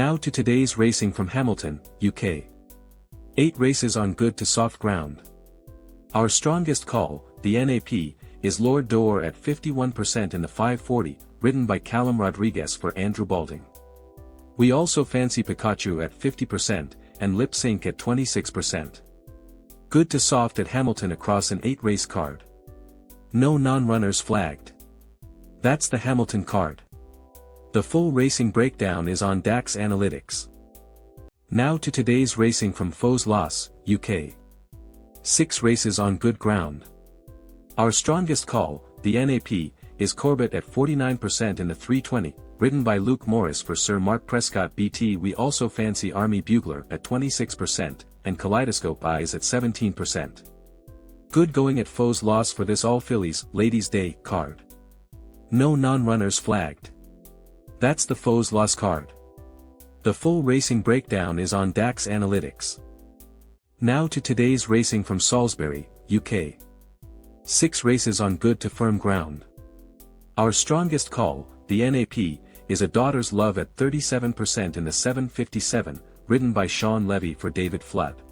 Now to today's racing from Hamilton, UK. 8 races on good to soft ground. Our strongest call, the NAP, is Lord d'Or at 51% in the 540, ridden by Callum Rodriguez for Andrew Balding. We also fancy Pikachu at 50%, and Lip Sync at 26%. Good to soft at Hamilton across an 8-race card. No non-runners flagged. That's the Hamilton card. The full racing breakdown is on DAX Analytics. Now to today's racing from Foes Loss, UK. 6 races on good ground. Our strongest call, the NAP, is Corbett at 49% in the 320, ridden by Luke Morris for Sir Mark Prescott BT. We also fancy Army Bugler at 26%, and Kaleidoscope Eyes at 17%. Good going at Foes Loss for this All Fillies Ladies' Day card. No non-runners flagged. That's the Foes Loss card. The full racing breakdown is on DAX Analytics. Now to today's racing from Salisbury, UK. 6 races on good to firm ground. Our strongest call, the NAP, is A Daughter's Love at 37% in the 757, ridden by Sean Levy for David Flood.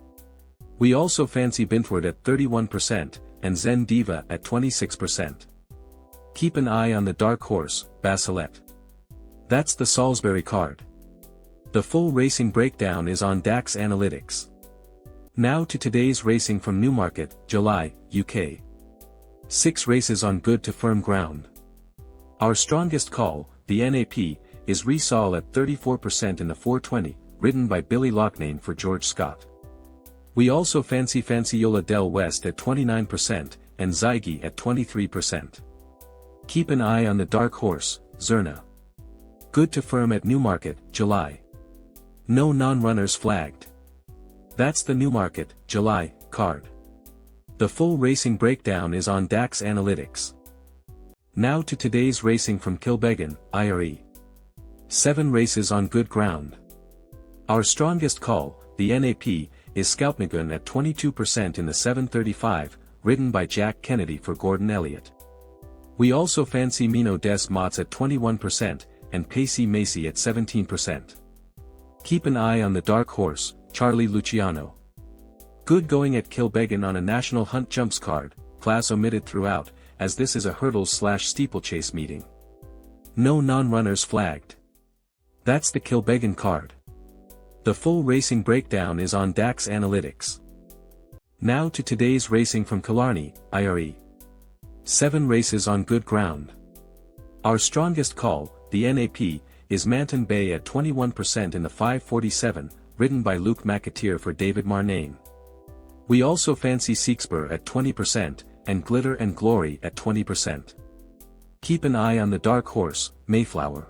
We also fancy Bintward at 31%, and Zen Diva at 26%. Keep an eye on the dark horse, Basilet. That's the Salisbury card. The full racing breakdown is on DAX Analytics. Now to today's racing from Newmarket, July, UK. 6 races on good to firm ground. Our strongest call, the NAP, is Resol at 34% in the 420, ridden by Billy Loughnane for George Scott. We also fancy Fanciola del West at 29%, and Zygi at 23%. Keep an eye on the dark horse, Zerna. Good to firm at Newmarket, July. No non-runners flagged. That's the Newmarket, July, card. The full racing breakdown is on DAX Analytics. Now to today's racing from Kilbeggan, IRE. 7 races on good ground. Our strongest call, the NAP, is Scoutmagun at 22% in the 735, ridden by Jack Kennedy for Gordon Elliott. We also fancy Mino des Mots at 21%, and Pacey Macy at 17%. Keep an eye on the dark horse, Charlie Luciano. Good going at Kilbeggan on a National Hunt Jumps card, class omitted throughout, as this is a hurdles/steeplechase meeting. No non-runners flagged. That's the Kilbeggan card. The full racing breakdown is on DAX Analytics. Now to today's racing from Killarney, IRE. 7 races on good ground. Our strongest call, the NAP, is Manton Bay at 21% in the 547, ridden by Luke McAteer for David Marnane. We also fancy Seexpur at 20%, and Glitter and Glory at 20%. Keep an eye on the dark horse, Mayflower.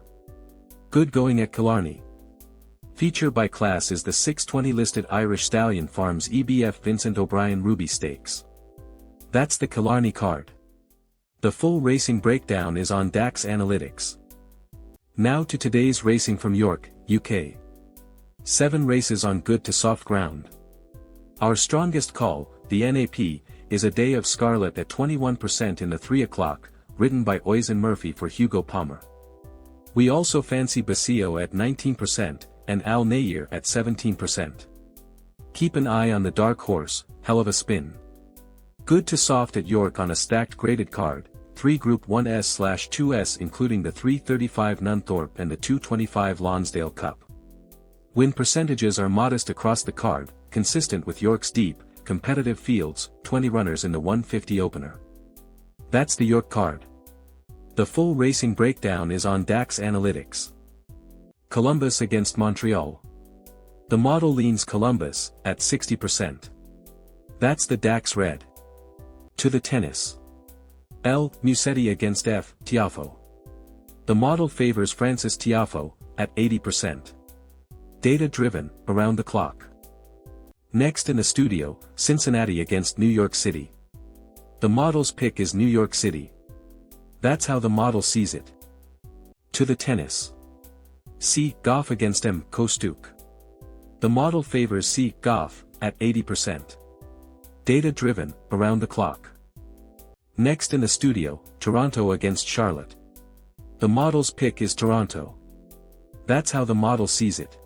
Good going at Killarney. Feature by class is the 620 listed Irish Stallion Farms EBF Vincent O'Brien Ruby Stakes. That's the Killarney card. The full racing breakdown is on DAX Analytics. Now to today's racing from York, UK. 7 races on good to soft ground. Our strongest call, the NAP, is A Day of Scarlet at 21% in the 3 o'clock, ridden by Oisin Murphy for Hugo Palmer. We also fancy Basio at 19%, and Al Nayir at 17%. Keep an eye on the dark horse, Hell of a Spin. Good to soft at York on a stacked graded card, 3 Group 1S/2S including the 335 Nunthorpe and the 225 Lonsdale Cup. Win percentages are modest across the card, consistent with York's deep, competitive fields, 20 runners in the 150 opener. That's the York card. The full racing breakdown is on DAX Analytics. Columbus against Montreal. The model leans Columbus, at 60%. That's the DAX Red. To the tennis. L. Musetti against F. Tiafo. The model favors Francis Tiafo, at 80%. Data-driven, around the clock. Next in the studio, Cincinnati against New York City. The model's pick is New York City. That's how the model sees it. To the tennis. C. Goff against M. Kostouk. The model favors C. Goff, at 80%. Data-driven, around the clock. Next in the studio, Toronto against Charlotte. The model's pick is Toronto. That's how the model sees it.